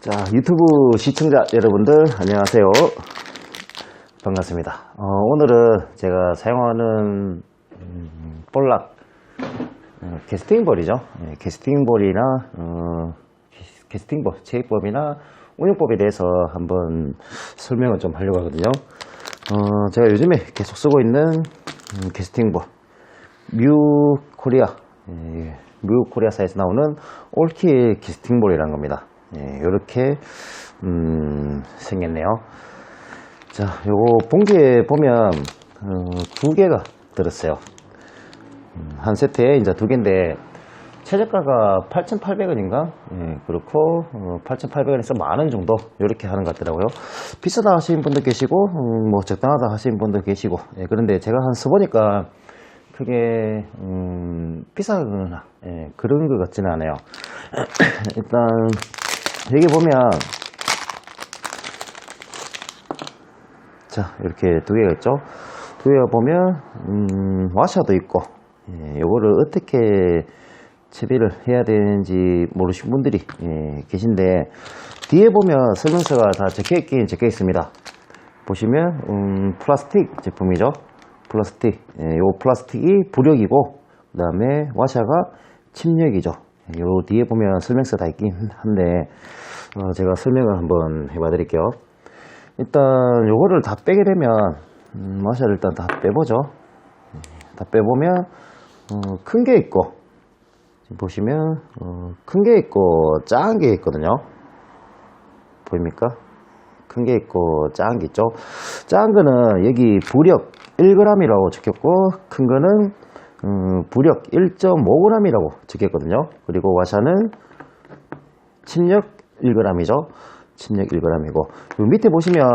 자, 유튜브 시청자 여러분들 안녕하세요. 반갑습니다. 오늘은 제가 사용하는 볼락 캐스팅볼이죠. 캐스팅볼이나 캐스팅볼 제이법이나 운영법에 대해서 한번 설명을 좀 하려고 하거든요. 제가 요즘에 계속 쓰고 있는 캐스팅볼 뮤코리아사에서 나오는 올킬 캐스팅볼이라는 겁니다. 이렇게 생겼네요. 자, 요거 봉지에 보면 두 개가 들었어요. 한 세트에 이제 두 개인데 최저가가 8,800원인가? 그렇고 8,800원에서 만원 정도 이렇게 하는 것 같더라고요. 비싸다 하시는 분도 계시고 뭐 적당하다 하시는 분도 계시고, 그런데 제가 한 써보니까 크게 비싸거나 그런 것 같지는 않아요. 일단 여기 보면 자, 이렇게 두 개가 있죠. 두 개가 보면 와셔도 있고, 요거를 어떻게 처리를 해야 되는지 모르신 분들이 계신데, 뒤에 보면 설명서가 다 적혀있긴 적혀 있습니다. 보시면 플라스틱 제품이죠. 플라스틱, 요 플라스틱이 부력이고 그 다음에 와샤가 침력이죠. 요 뒤에 보면 설명서 다 있긴 한데 제가 설명을 한번 해봐 드릴게요. 일단 요거를 다 빼게 되면 와샤를 일단 다 빼보죠. 다 빼보면 큰 게 있고, 지금 보시면 큰 게 있고 작은 게 있거든요. 보입니까? 큰 게 있고 작은 게 있죠. 작은 거는 여기 부력 1g이라고 적혔고, 큰 거는 부력 1.5g이라고 적혔거든요. 그리고 와샤는 침력 1g이죠. 침력 1g이고, 요 밑에 보시면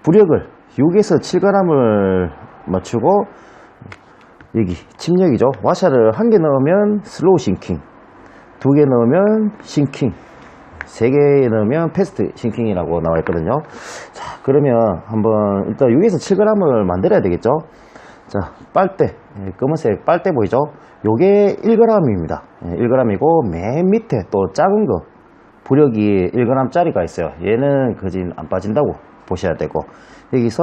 부력을 6에서 7g을 맞추고, 여기 침력이죠. 와샤를 한 개 넣으면 슬로우 싱킹, 두 개 넣으면 싱킹, 세 개 넣으면 패스트 싱킹이라고 나와 있거든요. 자, 그러면 한번 일단 6에서 7g을 만들어야 되겠죠. 자, 빨대, 검은색 빨대 보이죠? 요게 1g입니다. 1g이고 맨 밑에 또 작은 거 부력이 1g 짜리가 있어요. 얘는 거진 안 빠진다고 보셔야 되고, 여기서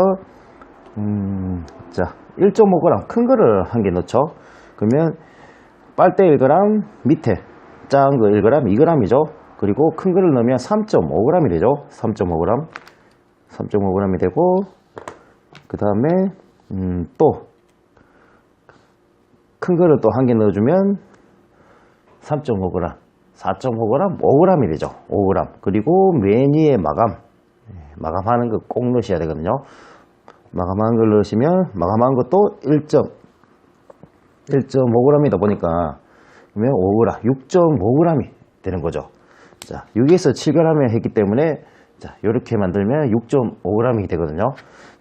자, 1.5g 큰 거를 한 개 넣죠. 그러면 빨대 1g, 밑에 작은 거 1g, 2g이죠. 그리고 큰 거를 넣으면 3.5g이 되죠. 3.5g이 되고, 그 다음에 또 큰 거를 또 한 개 넣어주면 3.5g, 4.5g, 5g이 되죠. 5g. 그리고 맨 위에 마감하는 거 꼭 넣으셔야 되거든요. 마감한 걸 넣으시면, 마감한 것도 1.5g이다 보니까 그러면 5g, 6.5g이 되는 거죠. 자, 6에서 7g을 했기 때문에, 자, 이렇게 만들면 6.5g이 되거든요.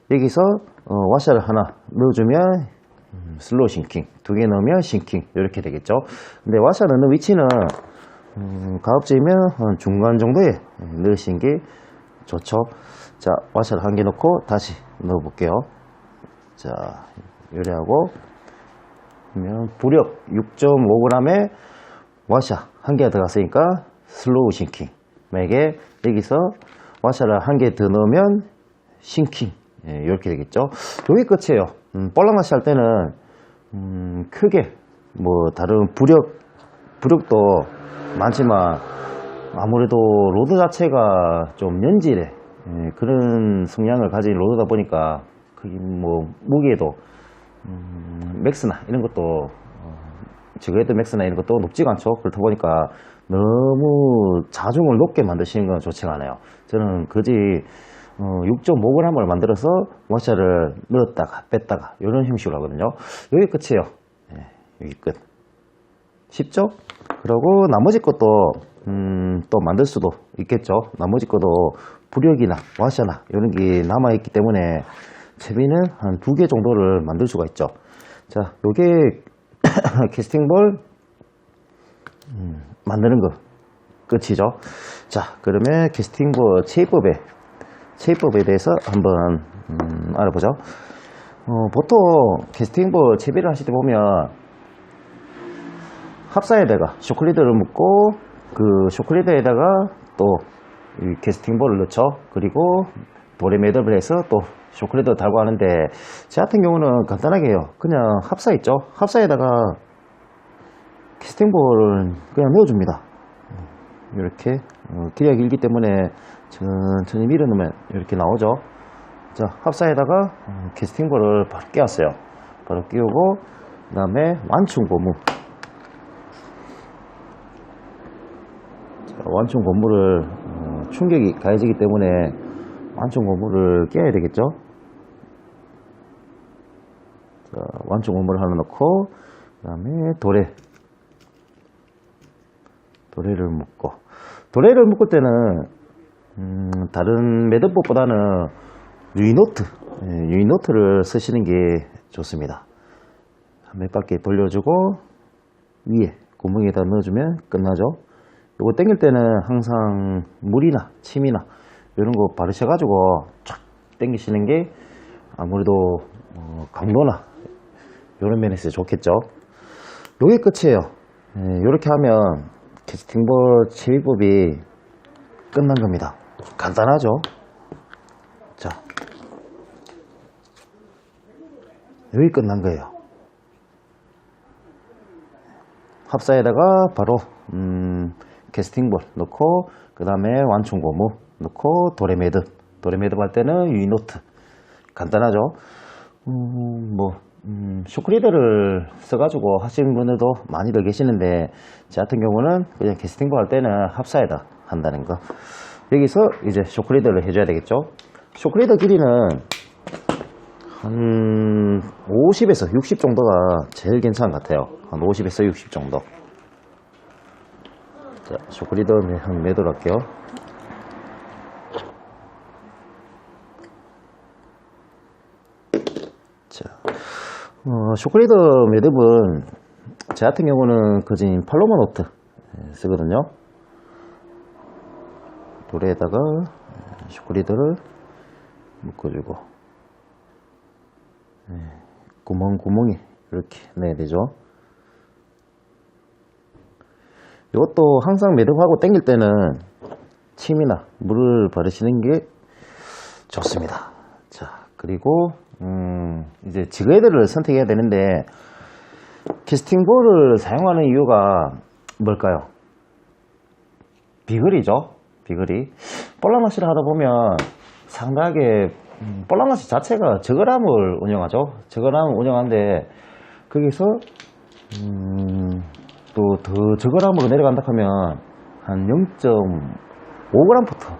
여기서 와샤를 하나 넣어주면 슬로우 싱킹, 두 개 넣으면 싱킹, 이렇게 되겠죠. 근데 와샤 넣는 위치는 가급적이면 중간 정도에 넣으시는 게 좋죠. 자, 와샤를 한 개 넣고 다시 넣어 볼게요. 자, 요리하고 그러면 부력 6.5g에 와샤 한 개가 들어갔으니까 슬로우 싱킹, 만약에 여기서 와샤를 한 개 더 넣으면 싱킹, 이렇게 되겠죠. 요게 끝이에요. 볼락 낚시 할 때는 크게 뭐 다른 부력도 많지만 아무래도 로드 자체가 좀 연질에 그런 성향을 가진 로드다 보니까 뭐 무게도 맥스나 이런 것도 지그헤드 맥스나 이런 것도 높지가 않죠. 그렇다 보니까 너무 자중을 높게 만드시는 건 좋지가 않아요. 저는 그지 6.5g을 만들어서 와샤를 넣었다가 뺐다가 이런 형식으로 하거든요. 여기 끝이에요. 여기 끝. 쉽죠? 그리고 나머지 것도 또 만들 수도 있겠죠. 나머지 것도 부력이나 와샤나 이런 게 남아있기 때문에 채비는 한 2개 정도를 만들 수가 있죠. 자, 요게 캐스팅볼 만드는 거 끝이죠. 자, 그러면 캐스팅볼 체이법에 대해서 한번 알아보죠. 보통 캐스팅볼 채비를 하실 때 보면 합사에다가 쇼크리더를 묶고 그 쇼크리더에다가 또 이 캐스팅볼을 넣죠. 그리고 돌에 매듭을 해서 또 쇼크리더 달고 하는데, 제 같은 경우는 간단하게 해요. 그냥 합사 있죠. 합사에다가 캐스팅볼을 그냥 넣어줍니다. 이렇게 길이가 길기 때문에 천천히 밀어넣으면 이렇게 나오죠. 자, 합사에다가 캐스팅볼을 바로 끼웠어요. 바로 끼우고, 그 다음에 완충 고무. 자, 완충 고무를 충격이 가해지기 때문에 완충 고무를 끼워야 되겠죠. 자, 완충 고무를 하나 넣고, 그 다음에 도래를 묶고, 도래를 묶을 때는 다른 매듭법보다는 유인노트를 쓰시는 게 좋습니다. 몇 바퀴 돌려주고 위에 구멍에다 넣어주면 끝나죠. 이거 당길 때는 항상 물이나 침이나 이런 거 바르셔가지고 쫙 당기시는 게 아무래도 강도나 이런 면에서 좋겠죠. 요게 끝이에요. 이렇게 하면 캐스팅볼 채비법이 끝난 겁니다. 간단하죠. 자, 여기 끝난 거예요. 합사에다가 바로 캐스팅볼 넣고, 그 다음에 완충 고무 넣고, 도래 매듭 할 때는 유인노트. 간단하죠. 쇼크리더를 써가지고 하시는 분들도 많이들 계시는데, 제 같은 경우는 그냥 캐스팅볼 할 때는 합사에다 한다는 거. 여기서 이제 쇼크리더를 해줘야 되겠죠. 쇼크리더 길이는 한 50에서 60 정도가 제일 괜찮은 것 같아요. 한 50에서 60 정도. 자, 쇼크리더 한 매도록 할게요. 자, 쇼크리더 매듭은 제 같은 경우는 거진 팔로마 노트 쓰거든요. 돌에다가 쇼크리더를 묶어주고, 구멍에 이렇게 내야 되죠. 이것도 항상 매듭하고 당길 때는 침이나 물을 바르시는 게 좋습니다. 자, 그리고 이제 지그헤드를 선택해야 되는데, 캐스팅볼을 사용하는 이유가 뭘까요? 비거리죠. 비거리. 볼라마시를 하다 보면 상당하게 볼라마시 자체가 저거람을 운영하죠. 저거람을 운영하는데, 거기서 또 더 저거람으로 내려간다 하면 한 0.5g부터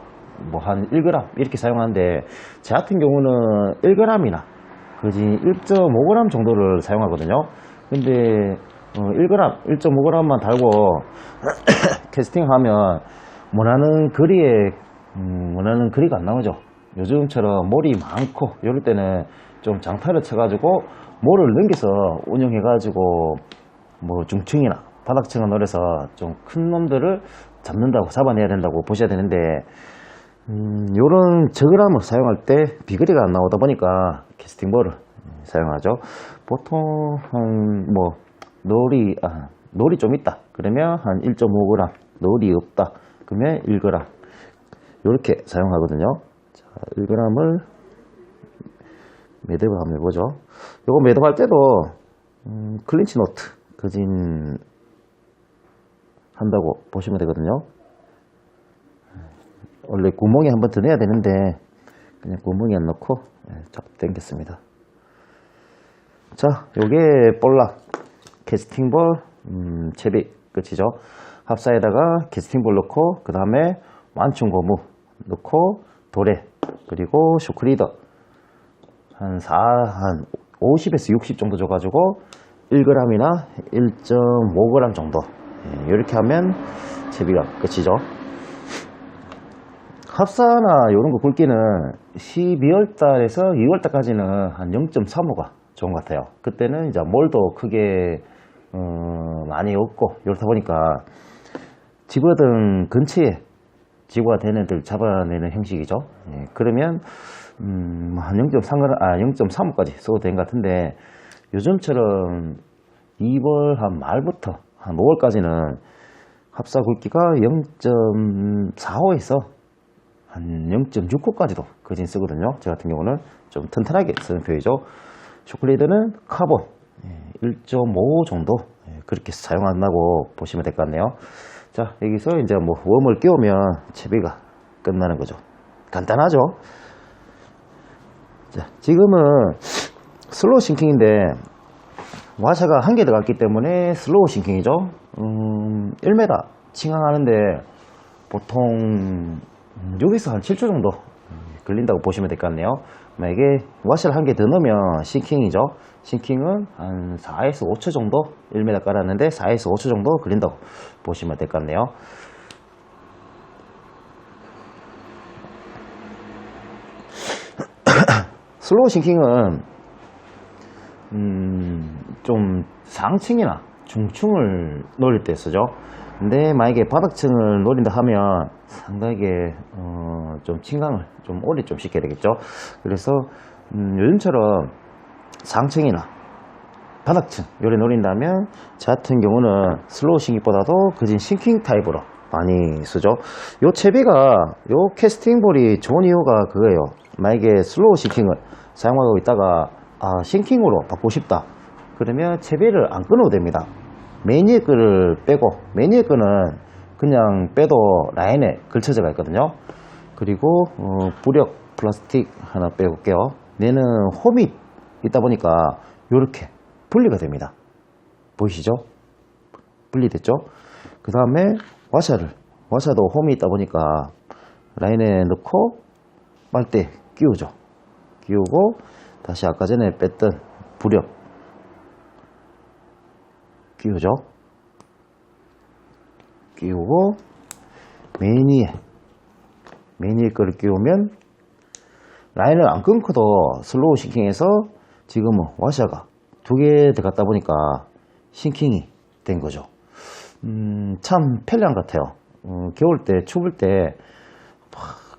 뭐 한 1g 이렇게 사용하는데, 제 같은 경우는 1g이나 거진 1.5g 정도를 사용하거든요. 근데 1g, 1.5g만 달고 캐스팅하면 원하는 거리가 안 나오죠. 요즘처럼 몰이 많고 이럴 때는 좀 장타를 쳐가지고 몰을 넘겨서 운영해가지고 뭐 중층이나 바닥층을 노려서 좀 큰 놈들을 잡아내야 된다고 보셔야 되는데, 요런 저그람을 사용할 때 비거리가 안 나오다 보니까 캐스팅볼을 사용하죠. 보통 놀이 좀 있다 그러면 한 1.5g, 놀이 없다 그러면 1g 이렇게 사용하거든요. 자, 1g을 매듭을 한번 해보죠. 요거 매듭할 때도 클린치 노트 거진 한다고 보시면 되거든요. 원래 구멍에 한번 더 넣어야 되는데 그냥 구멍에 안 넣고 쫙 당겼습니다. 자, 요게 볼락 캐스팅볼 채비 끝이죠. 합사에다가 캐스팅볼 넣고, 그 다음에 완충 고무 넣고, 도래 그리고 쇼크리더 한 50에서 60 정도 줘가지고 1g이나 1.5g 정도, 이렇게 하면 채비가 끝이죠. 합사나 이런 거 굵기는 12월달에서 2월달까지는 한 0.35가 좋은 것 같아요. 그때는 이제 몰도 크게 많이 없고 이렇다 보니까 집어등 근처에 지구가 되는 애들 잡아내는 형식이죠. 그러면 한 0.35까지 써도 되는 것 같은데, 요즘처럼 2월 한 말부터 한 5월까지는 합사 굵기가 0.45에서 한 0.65까지도 거진 쓰거든요. 저 같은 경우는 좀 튼튼하게 쓰는 편이죠. 쇼클리드는 카본 1.5 정도 그렇게 사용한다고 보시면 될 것 같네요. 자, 여기서 이제 뭐 웜을 끼우면 채비가 끝나는 거죠. 간단하죠. 자, 지금은 슬로우 싱킹인데 와샤가 한 개 들어갔기 때문에 슬로우 싱킹이죠. 1m 칭항하는데 보통 6에서 한 7초 정도 걸린다고 보시면 될 것 같네요. 만약에 와샤를 한 개 더 넣으면 싱킹이죠. 싱킹은 한 4에서 5초 정도 1m 깔았는데 4에서 5초 정도 걸린다고 보시면 될 것 같네요. 슬로우 싱킹은 좀 상층이나 중층을 노릴 때 쓰죠. 근데 만약에 바닥층을 노린다 하면 상당하게 좀 칭강을 좀 오래 좀 시켜야 되겠죠. 그래서 요즘처럼 상층이나 바닥층 요래 노린다면 저 같은 경우는 슬로우 싱킹보다도 거진 싱킹 타입으로 많이 쓰죠. 요 채비가 요 캐스팅볼이 좋은 이유가 그거예요. 만약에 슬로우 싱킹을 사용하고 있다가 싱킹으로 바꾸고 싶다 그러면 채비를 안 끊어도 됩니다. 매니에 끈을 빼고, 매니에 끈은 그냥 빼도 라인에 걸쳐져 있거든요. 그리고 부력 플라스틱 하나 빼볼게요. 얘는 홈이 있다 보니까 이렇게 분리가 됩니다. 보이시죠? 분리됐죠? 그 다음에 와샤도 홈이 있다 보니까 라인에 넣고 빨대 끼우죠. 끼우고 다시 아까 전에 뺐던 부력 끼우죠. 끼우고 매니에 거를 끼우면 라인을 안 끊고도 슬로우 싱킹해서 지금은 와샤가 2개 들어갔다 보니까 싱킹이 된 거죠. 참 편리한 것 같아요. 겨울 때 추울 때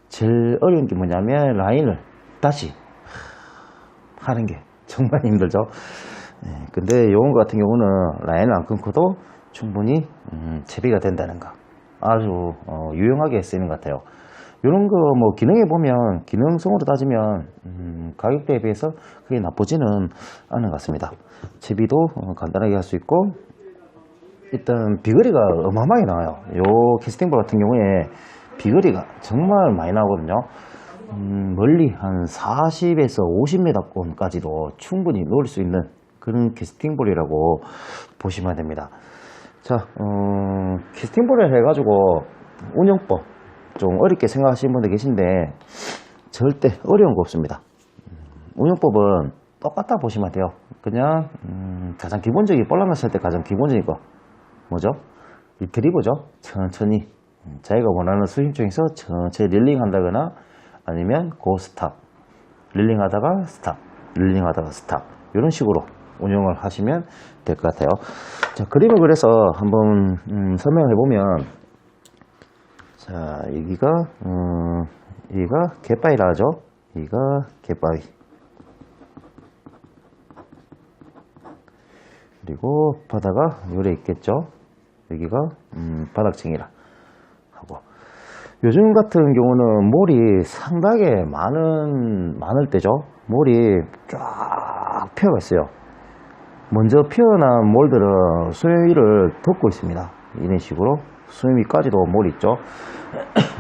제일 어려운 게 뭐냐면 라인을 다시 하는 게 정말 힘들죠. 근데 요거 같은 경우는 라인을 안 끊고도 충분히 채비가 된다는 거 아주 유용하게 쓰이는 것 같아요. 이런 거 뭐 기능에 보면 기능성으로 따지면 가격대에 비해서 그게 나쁘지는 않은 것 같습니다. 채비도 간단하게 할 수 있고 일단 비거리가 어마어마하게 나와요. 요 캐스팅볼 같은 경우에 비거리가 정말 많이 나오거든요. 멀리 한 40에서 50m권까지도 충분히 놓을 수 있는 그런 캐스팅볼이라고 보시면 됩니다. 자, 캐스팅볼을 해가지고 운영법 좀 어렵게 생각하시는 분들 계신데 절대 어려운 거 없습니다. 운영법은 똑같다 보시면 돼요. 그냥 가장 기본적인 볼라놨을 때 가장 기본적인 거 뭐죠? 이 드리버죠. 천천히 자기가 원하는 수심 중에서 천천히 릴링 한다거나 아니면 고 스탑, 릴링 하다가 스탑, 릴링 하다가 스탑 이런 식으로 운영을 하시면 될 것 같아요. 자, 그림을 그래서 한번 설명해 보면 자, 여기가 갯바위라 하죠. 여기가 갯바위. 그리고 바다가 요래 있겠죠. 여기가 바닥층이라 하고 요즘 같은 경우는 몰이 상당히 많을 때죠. 몰이 쫙 피어가 있어요. 먼저 피어난 몰들은 수면 위를 덮고 있습니다. 이런 식으로 수면 위까지도 몰이 있죠.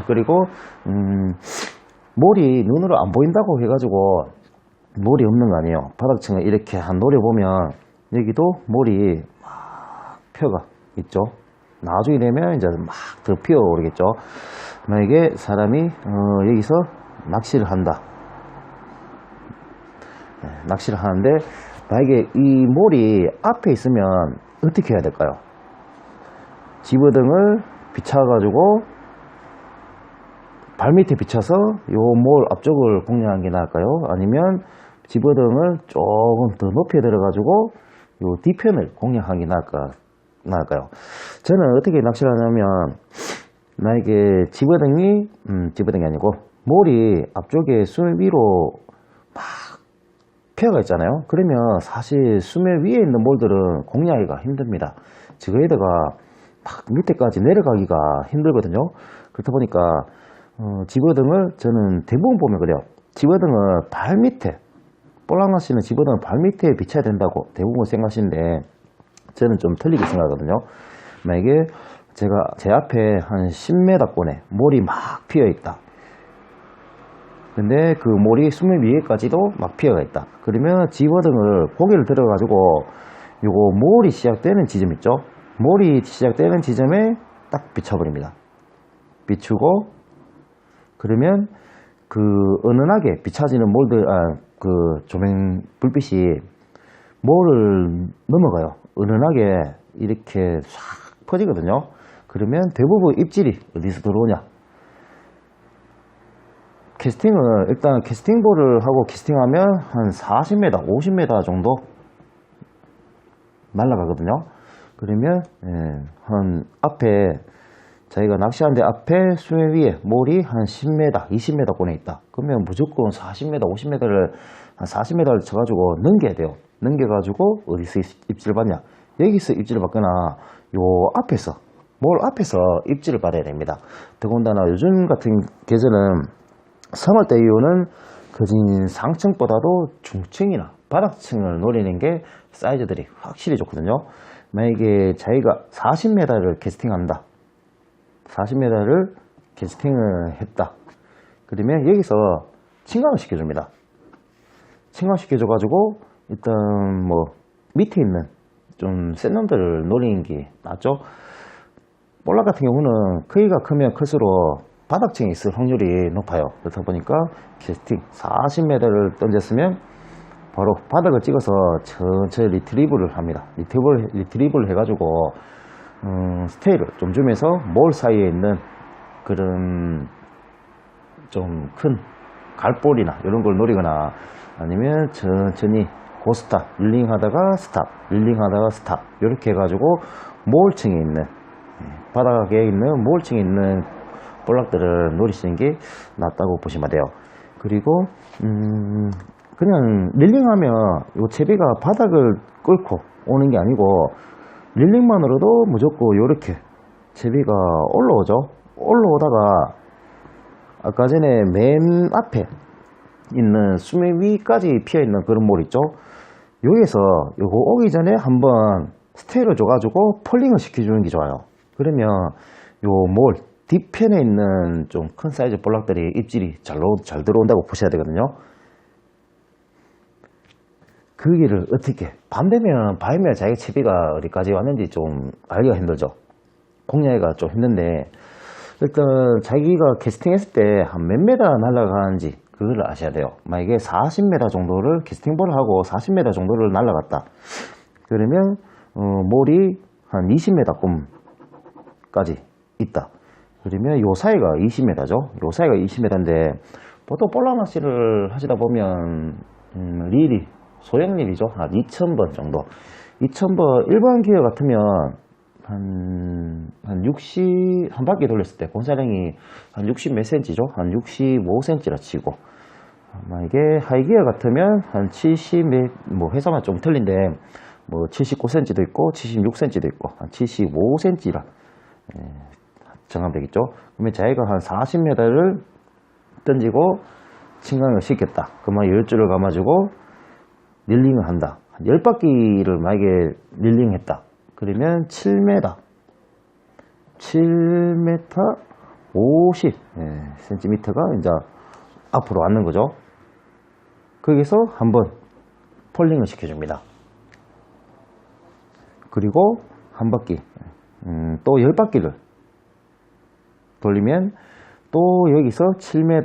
그리고 몰이 눈으로 안 보인다고 해가지고 몰이 없는 거 아니에요. 바닥층을 이렇게 한 노려보면 여기도 몰이 막 펴가 있죠. 나중에 되면 이제 막 더 피어오르겠죠. 만약에 사람이 여기서 낚시를 한다. 낚시를 하는데 만약에 이 몰이 앞에 있으면 어떻게 해야 될까요? 집어등을 비춰가지고 발밑에 비춰서 이 몰 앞쪽을 공략하는 게 나을까요? 아니면 집어등을 조금 더 높이 들어가지고 이 뒤편을 공략하는 게 나을까요? 저는 어떻게 낚시를 하냐면 만약에 집어등이 아니고 몰이 앞쪽에 수면 위로 막 피어가 있잖아요. 그러면 사실 수면 위에 있는 몰들은 공략하기가 힘듭니다. 지그헤드가 막 밑에까지 내려가기가 힘들거든요. 그렇다 보니까 집어등을 저는 대부분 보면 그래요. 집어등을 발 밑에, 볼락낚시는 집어등을 발 밑에 비춰야 된다고 대부분 생각하시는데 저는 좀 틀리게 생각하거든요. 만약에 제가 제 앞에 한 10m권에 몰이 막 피어 있다. 근데 그 몰이 수면 위에까지도 막 피어가 있다. 그러면 집어등을 고개를 들어 가지고 요거 몰이 시작되는 지점 있죠. 몰이 시작되는 지점에 딱 비춰버립니다. 비추고 그러면 그 은은하게 비춰지는 몰들, 그 조명 불빛이 몰을 넘어가요. 은은하게 이렇게 싹 퍼지거든요. 그러면 대부분 입질이 어디서 들어오냐? 캐스팅을 일단 캐스팅볼을 하고 캐스팅하면 한 40m, 50m 정도 날아가거든요. 그러면 한 앞에 자기가 낚시하는데 앞에 수면 위에 몰이 한 10m, 20m 권에 있다. 그러면 무조건 40m, 50m를 한 40m를 쳐가지고 넘겨야 돼요. 넘겨가지고 어디서 입질 받냐? 여기서 입질을 받거나 요 앞에서 몰 앞에서 입질을 받아야 됩니다. 더군다나 요즘 같은 계절은 3월대 이후는 거진 상층보다도 중층이나 바닥층을 노리는 게 사이즈들이 확실히 좋거든요. 만약에 자기가 40m를 캐스팅한다. 40m를 캐스팅을 했다. 그러면 여기서 침강을 시켜줍니다. 침강 시켜줘가지고 일단 뭐 밑에 있는 좀 센 놈들을 노리는 게 낫죠. 볼락 같은 경우는 크기가 크면 클수록 바닥층에 있을 확률이 높아요. 그렇다 보니까 캐스팅 40m를 던졌으면 바로 바닥을 찍어서 천천히 리트리브를 합니다. 리트리브를 해가지고 스테이를 좀 주면서 몰 사이에 있는 그런 좀 큰 갈볼이나 이런 걸 노리거나 아니면 천천히 고스탑, 릴링 하다가 스탑, 릴링 하다가 스탑 이렇게 해가지고 몰층에 있는 바닥에 있는 몰층에 있는 볼락들을 노리시는 게 낫다고 보시면 돼요. 그리고 그냥 릴링하면 요 채비가 바닥을 끓고 오는 게 아니고 릴링만으로도 무조건 요렇게 채비가 올라오죠. 올라오다가 아까 전에 맨 앞에 있는 수면 위까지 피어있는 그런 몰 있죠. 여기서 요거 오기 전에 한번 스테이를 줘가지고 폴링을 시켜주는 게 좋아요. 그러면 요 몰 뒤편에 있는 좀 큰 사이즈 볼락들이 입질이 잘 들어온다고 보셔야 되거든요. 그 길을 어떻게 밤 되면 자기 채비가 어디까지 왔는지 좀 알기가 힘들죠. 공략이 좀 힘든데 일단 자기가 캐스팅 했을 때 한 몇 메다 날아가는지 그걸 아셔야 돼요. 만약에 40m 정도를 캐스팅볼을 하고 40m 정도를 날아갔다. 그러면 몰이 한 20m까지 있다. 그러면 요 사이가 20m죠. 요 사이가 20m인데 보통 볼락 낚시를 하시다 보면 릴이 소형릴이죠. 한 2000번 정도. 2000번 일반 기어 같으면 한 60, 한 바퀴 돌렸을 때 곤사량이 한 60 몇 cm죠. 한 65cm라 치고 만약에 하이기어 같으면 한 70, 뭐 회사만 좀 틀린데 뭐 79cm도 있고 76cm도 있고 한 75cm라 정함되겠죠. 그러면 자기가 한 40m를 던지고 침강을 시켰다. 그러면 10줄을 감아주고 릴링을 한다. 한 10바퀴를 만약에 릴링 했다. 그러면 7m 50cm가 이제 앞으로 왔는 거죠. 거기서 한번 폴링을 시켜줍니다. 그리고 한 바퀴 또 10바퀴를 돌리면 또 여기서 7m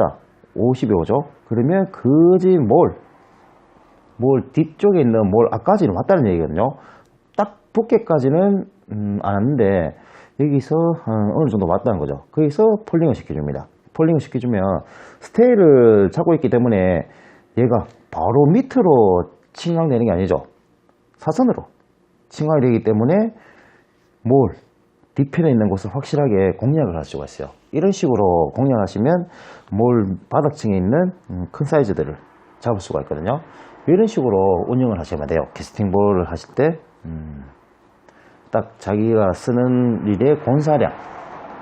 50이 오죠. 그러면 거지 몰 뒤쪽에 있는 몰 앞까지는 왔다는 얘기거든요. 딱 두께까지는 안 왔는데 여기서 어느 정도 왔다는 거죠. 거기서 폴링을 시켜줍니다. 폴링을 시켜주면 스테이를 잡고 있기 때문에 얘가 바로 밑으로 침강되는 게 아니죠. 사선으로 침강이 되기 때문에 몰 뒤편에 있는 곳을 확실하게 공략을 할 수가 있어요. 이런 식으로 공략하시면 몰 바닥층에 있는 큰 사이즈들을 잡을 수가 있거든요. 이런 식으로 운영을 하시면 돼요. 캐스팅볼을 하실 때 딱 자기가 쓰는 릴의 권사량,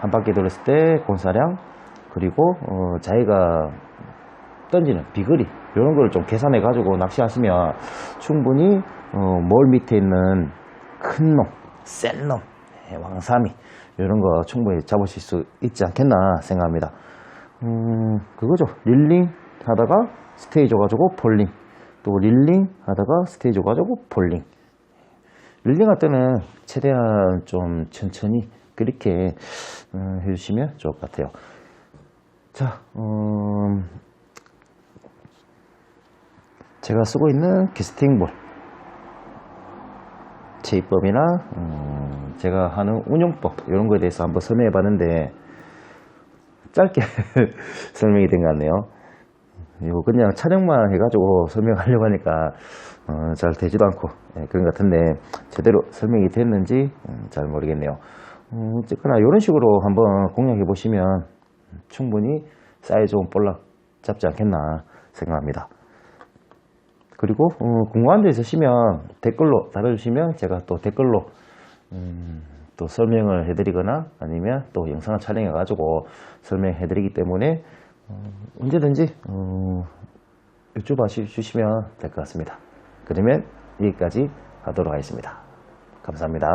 한 바퀴 돌았을 때 권사량, 그리고 자기가 던지는 비거리, 이런 걸 좀 계산해 가지고 낚시하시면 충분히 몰 밑에 있는 큰 놈, 센 놈, 왕삼이 이런 거 충분히 잡으실 수 있지 않겠나 생각합니다. 그거죠. 릴링 하다가 스테이 줘가지고 폴링, 또 릴링 하다가 스테이 줘가지고 폴링. 릴링 할 때는 최대한 좀 천천히 그렇게 해주시면 좋을 것 같아요. 자, 제가 쓰고 있는 캐스팅볼 제이법이나 제가 하는 운용법 이런 거에 대해서 한번 설명해 봤는데 짧게 설명이 된 것 같네요. 이거 그냥 촬영만 해가지고 설명하려고 하니까 잘 되지도 않고 그런 것 같은데 제대로 설명이 됐는지 잘 모르겠네요. 어쨌거나 이런 식으로 한번 공략해 보시면 충분히 사이즈 좋은 볼락 잡지 않겠나 생각합니다. 그리고 궁금한 데 있으시면 댓글로 달아주시면 제가 또 댓글로 또 설명을 해드리거나 아니면 또 영상을 촬영해 가지고 설명해 드리기 때문에 언제든지 여쭤봐 주시면 될 것 같습니다. 그러면 여기까지 하도록 하겠습니다. 감사합니다.